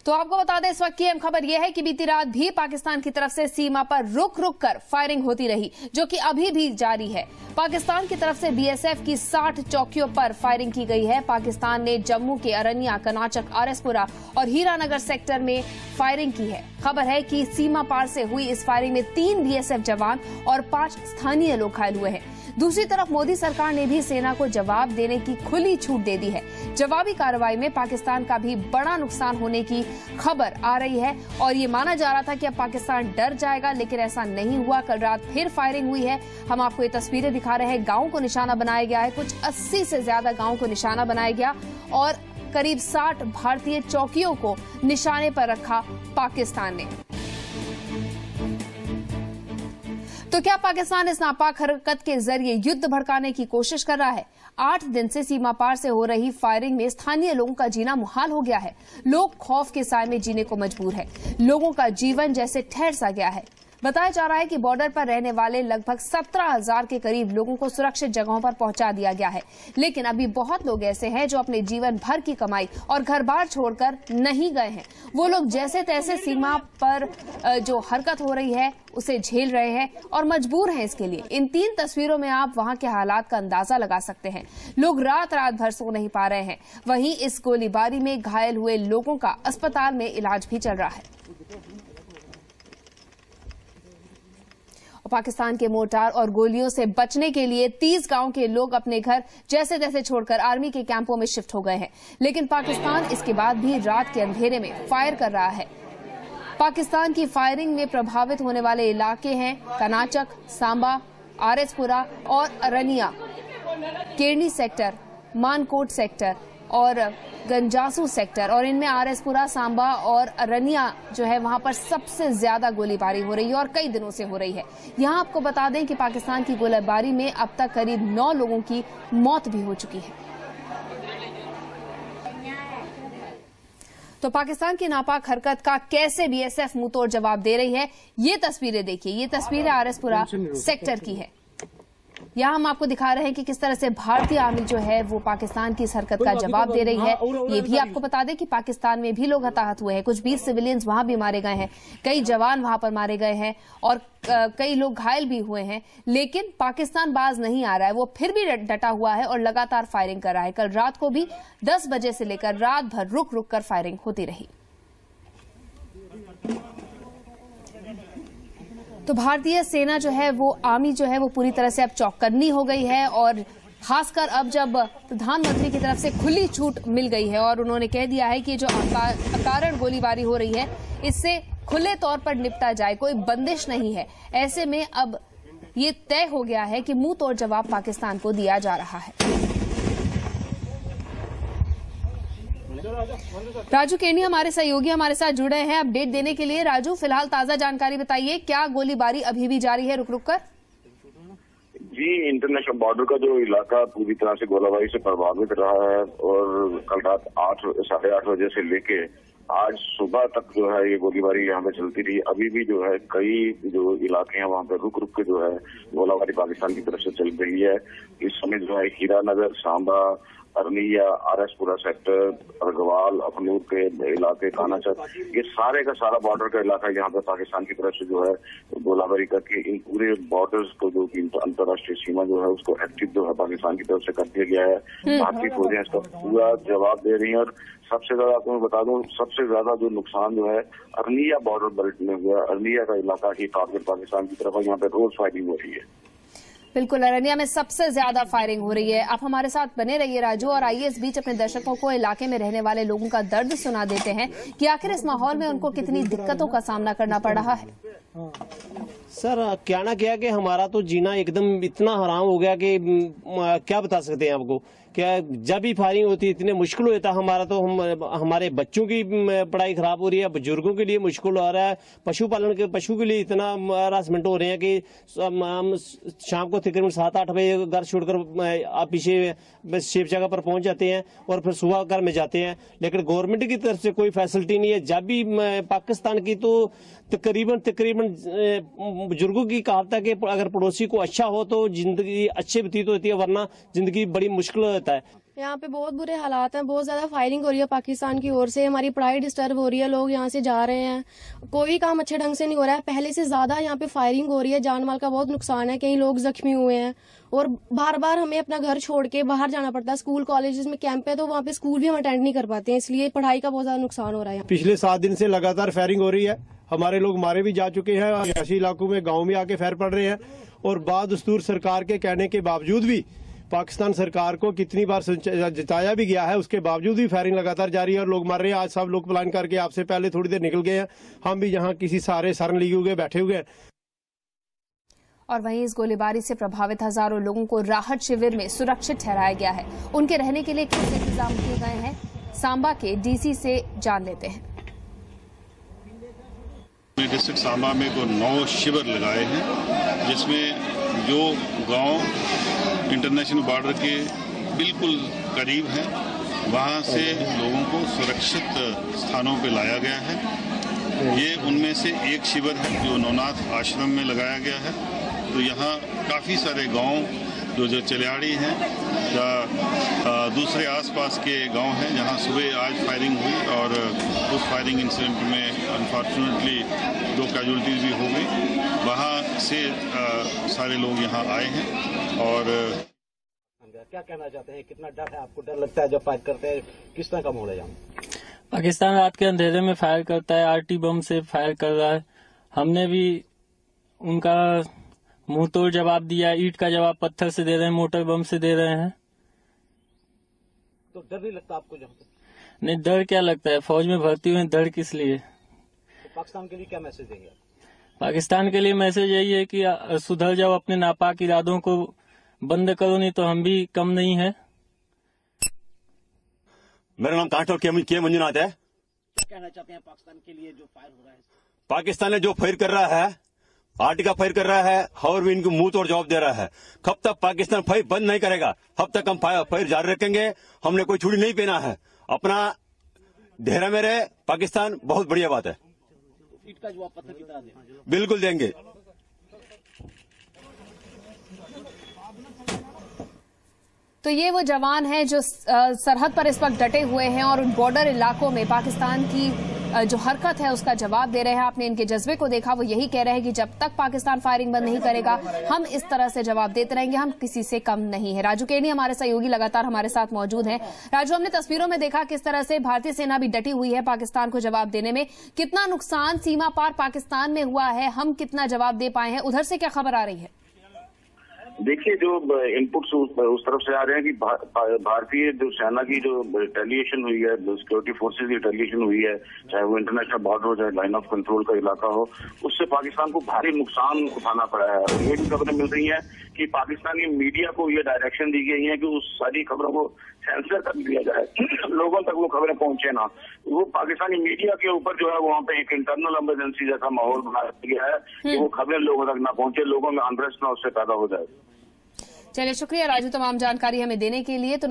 तो आपको बता दें इस वक्त की अहम खबर यह है कि बीती रात भी पाकिस्तान की तरफ से सीमा पर रुक रुक कर फायरिंग होती रही, जो कि अभी भी जारी है। पाकिस्तान की तरफ से बीएसएफ की 60 चौकियों पर फायरिंग की गई है। पाकिस्तान ने जम्मू के अरनिया, कनाचक, आरएसपुरा और हीरानगर सेक्टर में फायरिंग की है। खबर है कि सीमा पार से हुई इस फायरिंग में 3 बीएसएफ जवान और 5 स्थानीय लोग घायल हुए हैं। दूसरी तरफ मोदी सरकार ने भी सेना को जवाब देने की खुली छूट दे दी है। जवाबी कार्रवाई में पाकिस्तान का भी बड़ा नुकसान होने की खबर आ रही है और ये माना जा रहा था कि अब पाकिस्तान डर जाएगा, लेकिन ऐसा नहीं हुआ। कल रात फिर फायरिंग हुई है। हम आपको ये तस्वीरें दिखा रहे हैं। गांव को निशाना बनाया गया है। कुछ 80 से ज्यादा गांव को निशाना बनाया गया और करीब 60 भारतीय चौकियों को निशाने पर रखा पाकिस्तान ने। तो क्या पाकिस्तान इस नापाक हरकत के जरिए युद्ध भड़काने की कोशिश कर रहा है? 8 दिन से सीमा पार से हो रही फायरिंग में स्थानीय लोगों का जीना मुहाल हो गया है। लोग खौफ के साए में जीने को मजबूर है। लोगों का जीवन जैसे ठहर सा गया है। बताया जा रहा है कि बॉर्डर पर रहने वाले लगभग 17,000 के करीब लोगों को सुरक्षित जगहों पर पहुंचा दिया गया है, लेकिन अभी बहुत लोग ऐसे हैं जो अपने जीवन भर की कमाई और घर बार छोड़कर नहीं गए हैं। वो लोग जैसे तैसे सीमा पर जो हरकत हो रही है उसे झेल रहे हैं और मजबूर हैं इसके लिए। इन 3 तस्वीरों में आप वहां के हालात का अंदाजा लगा सकते हैं। लोग रात रात भर सो नहीं पा रहे हैं। वहीं इस गोलीबारी में घायल हुए लोगों का अस्पताल में इलाज भी चल रहा है। पाकिस्तान के मोर्टार और गोलियों से बचने के लिए 30 गांव के लोग अपने घर जैसे तैसे छोड़कर आर्मी के कैंपों में शिफ्ट हो गए हैं, लेकिन पाकिस्तान इसके बाद भी रात के अंधेरे में फायर कर रहा है। पाकिस्तान की फायरिंग में प्रभावित होने वाले इलाके हैं कनाचक, सांबा, आरएसपुरा और अरनिया, केरनी सेक्टर, मानकोट सेक्टर और गंजासू सेक्टर, और इनमें आरएसपुरा, सांबा और अरनिया जो है वहां पर सबसे ज्यादा गोलीबारी हो रही है और कई दिनों से हो रही है। यहां आपको बता दें कि पाकिस्तान की गोलीबारी में अब तक करीब 9 लोगों की मौत भी हो चुकी है। तो पाकिस्तान की नापाक हरकत का कैसे बीएसएफ मुंहतोड़ जवाब दे रही है, ये तस्वीरें देखिए। ये तस्वीरें आरएसपुरा सेक्टर की है। यहाँ हम आपको दिखा रहे हैं कि किस तरह से भारतीय आर्मी जो है वो पाकिस्तान की इस हरकत का जवाब दे रही है। ये भी आपको बता दें कि पाकिस्तान में भी लोग हताहत हुए हैं। कुछ 20 सिविलियंस वहां भी मारे गए हैं, कई जवान वहां पर मारे गए हैं और कई लोग घायल भी हुए हैं, लेकिन पाकिस्तान बाज नहीं आ रहा है। वो फिर भी डटा हुआ है और लगातार फायरिंग कर रहा है। कल रात को भी 10 बजे से लेकर रात भर रुक रुक कर फायरिंग होती रही। तो भारतीय सेना जो है वो आर्मी जो है वो पूरी तरह से अब चौकन्नी हो गई है, और खासकर अब जब प्रधानमंत्री की तरफ से खुली छूट मिल गई है और उन्होंने कह दिया है कि जो अकारण गोलीबारी हो रही है इससे खुले तौर पर निपटा जाए, कोई बंदिश नहीं है। ऐसे में अब ये तय हो गया है कि मुंह तोड़ जवाब पाकिस्तान को दिया जा रहा है। राजू केनी हमारे सहयोगी हमारे साथ जुड़े हैं अपडेट देने के लिए। राजू, फिलहाल ताजा जानकारी बताइए, क्या गोलीबारी अभी भी जारी है रुक रुक कर? जी, इंटरनेशनल बॉर्डर का जो इलाका पूरी तरह से गोलीबारी से प्रभावित रहा है और कल रात 8-8:30 बजे से लेके आज सुबह तक जो है ये गोलीबारी यहाँ पे चलती रही। अभी भी जो है कई जो इलाके हैं वहाँ पे रुक रुक के जो है गोलीबारी पाकिस्तान की तरफ से चल रही है। इस समय जो है हीरानगर, सांबा, अरनिया, आरएसपुरा सेक्टर, अर्गवाल, अखनूर के इलाके, कानाचक, ये सारे का सारा बॉर्डर का इलाका यहाँ पे पाकिस्तान की तरफ से जो है गोलाबारी करके इन पूरे बॉर्डर्स को जो कि अंतर्राष्ट्रीय सीमा जो है उसको एक्टिव जो है पाकिस्तान की तरफ से कर दिया गया है। भारतीय फौजें इसका पूरा जवाब दे रही हैं और सबसे ज्यादा आपको मैं बता दूं, सबसे ज्यादा जो नुकसान जो है अरनिया बॉर्डर बेल्ट में हुआ। अरनिया का इलाका ही टारगेट पाकिस्तान की तरफ है, यहाँ पे रोज फायरिंग हो रही है। बिल्कुल, अरनिया में सबसे ज्यादा फायरिंग हो रही है। आप हमारे साथ बने रहिए राजू, और आइए इस बीच अपने दर्शकों को इलाके में रहने वाले लोगों का दर्द सुना देते हैं कि आखिर इस माहौल में उनको कितनी दिक्कतों का सामना करना पड़ रहा है। सर, क्या ना क्या कि हमारा तो जीना एकदम इतना हराम हो गया कि क्या बता सकते हैं आपको। क्या जब भी फायरिंग होती है इतने मुश्किल होता है हमारा, तो हमारे बच्चों की पढ़ाई खराब हो रही है, बुजुर्गों के लिए मुश्किल हो रहा है, पशु के लिए इतना हरासमेंट हो रहे हैं कि हम शाम को तकरीबन 7-8 बजे घर छोड़कर आप पीछे सेफ जगह पर पहुंच जाते हैं और फिर सुबह घर में जाते हैं, लेकिन गवर्नमेंट की तरफ से कोई फैसिलिटी नहीं है। जब भी पाकिस्तान की तो तकरीबन बुजुर्गों की कहावत है कि अगर पड़ोसी को अच्छा हो तो जिंदगी अच्छी व्यतीत होती है, वरना जिंदगी बड़ी मुश्किल होता है। यहाँ पे बहुत बुरे हालात हैं, बहुत ज्यादा फायरिंग हो रही है पाकिस्तान की ओर से, हमारी पढ़ाई डिस्टर्ब हो रही है, लोग यहाँ से जा रहे हैं, कोई काम अच्छे ढंग से नहीं हो रहा है, पहले से ज्यादा यहाँ पे फायरिंग हो रही है, जान माल का बहुत नुकसान है, कई लोग जख्मी हुए हैं और बार बार हमें अपना घर छोड़ के बाहर जाना पड़ता है। स्कूल कॉलेजेस में कैंप है तो वहाँ पे स्कूल भी हम अटेंड नहीं कर पाते हैं, इसलिए पढ़ाई का बहुत ज्यादा नुकसान हो रहा है। पिछले 7 दिन से लगातार फायरिंग हो रही है, हमारे लोग मारे भी जा चुके हैं, ऐसे इलाकों में गाँव में आके फायर पड़ रहे हैं और बादस्तूर सरकार के कहने के बावजूद भी पाकिस्तान सरकार को कितनी बार जताया भी गया है, उसके बावजूद भी फायरिंग लगातार जारी है और लोग मर रहे हैं। आज सब लोग प्लान करके आपसे पहले थोड़ी देर निकल गए हैं, हम भी यहाँ किसी सारे शरण लिए हुए बैठे हुए हैं। और वहीं इस गोलीबारी से प्रभावित हजारों लोगों को राहत शिविर में सुरक्षित ठहराया गया है। उनके रहने के लिए किस इंतजाम किए गए हैं, सांबा के डीसी से जान लेते हैं। डिस्ट्रिक्ट सांबा में को 9 शिविर लगाए हैं, जिसमें जो गांव इंटरनेशनल बॉर्डर के बिल्कुल करीब हैं, वहां से लोगों को सुरक्षित स्थानों पे लाया गया है। ये उनमें से एक शिविर है जो नवनाथ आश्रम में लगाया गया है। तो यहाँ काफ़ी सारे गांव जो चलियाड़ी हैं या दूसरे आसपास के गांव हैं, जहां सुबह आज फायरिंग हुई और उस फायरिंग इंसिडेंट में अनफॉर्चुनेटली 2 कैजुअल्टीज भी हो गई। वहां से सारे लोग यहां आए हैं। और क्या कहना चाहते हैं, कितना डर है आपको, डर लगता है जब फायर करते हैं, किस तरह का माहौल है यहाँ? पाकिस्तान रात के अंधेरे में फायर करता है, आरटी बम से फायर कर रहा है। हमने भी उनका मुंह तोड़ जवाब दिया, ईंट का जवाब पत्थर से दे रहे हैं, मोटर बम से दे रहे हैं। तो डर नहीं लगता आपको जहाँ पे? नहीं, डर क्या लगता है, फौज में भर्ती हुए, डर किस लिए? तो पाकिस्तान के लिए क्या मैसेज देंगे? पाकिस्तान के लिए मैसेज यही है कि सुधर जाओ, अपने नापाक इरादों को बंद करो, नहीं तो हम भी कम नहीं है। मेरा नाम कांटो के मंजुनाथ है। क्या कहना चाहते हैं पाकिस्तान के लिए जो फायर हो रहा है? पाकिस्तान ने जो फायर कर रहा है, आर्टी का फायर कर रहा है और भी इनको मुंह तोड़ जवाब दे रहा है। कब तक पाकिस्तान फायर बंद नहीं करेगा, तब तक हम फायर जारी रखेंगे। हमने कोई छुड़ी नहीं पहना है, अपना ढेरा में रहे। पाकिस्तान बहुत बढ़िया बात है, ईंट का जवाब पत्थर की तरह दें। बिल्कुल देंगे। तो ये वो जवान हैं जो सरहद पर इस वक्त डटे हुए हैं और उन बॉर्डर इलाकों में पाकिस्तान की जो हरकत है उसका जवाब दे रहे हैं। आपने इनके जज्बे को देखा, वो यही कह रहे हैं कि जब तक पाकिस्तान फायरिंग बंद नहीं करेगा हम इस तरह से जवाब देते रहेंगे, हम किसी से कम नहीं है। राजू केनी हमारे सहयोगी लगातार हमारे साथ मौजूद हैं। राजू, हमने तस्वीरों में देखा किस तरह से भारतीय सेना भी डटी हुई है पाकिस्तान को जवाब देने में। कितना नुकसान सीमा पार पाकिस्तान में हुआ है, हम कितना जवाब दे पाए हैं, उधर से क्या खबर आ रही है? देखिए, जो इनपुट्स उस तरफ से आ रहे हैं कि भारतीय जो सेना की जो रिटेलिएशन हुई है, सिक्योरिटी फोर्सेज की रिटेलिएशन हुई है, चाहे वो इंटरनेशनल बॉर्डर हो, चाहे लाइन ऑफ कंट्रोल का इलाका हो, उससे पाकिस्तान को भारी नुकसान उठाना पड़ा है। और ये भी खबरें मिल रही हैं कि पाकिस्तानी मीडिया को ये डायरेक्शन दी गई है कि उस सारी खबरों को सेंसर कर दिया जाए, लोगों तक वो खबरें पहुंचे ना। वो पाकिस्तानी मीडिया के ऊपर जो है वहाँ पे एक इंटरनल इमरजेंसी जैसा माहौल बना दिया है कि वो खबरें लोगों तक ना पहुंचे, लोगों में अनरेस्ट ना उससे पैदा हो जाए। चलिए, शुक्रिया राजू तमाम जानकारी हमें देने के लिए। तो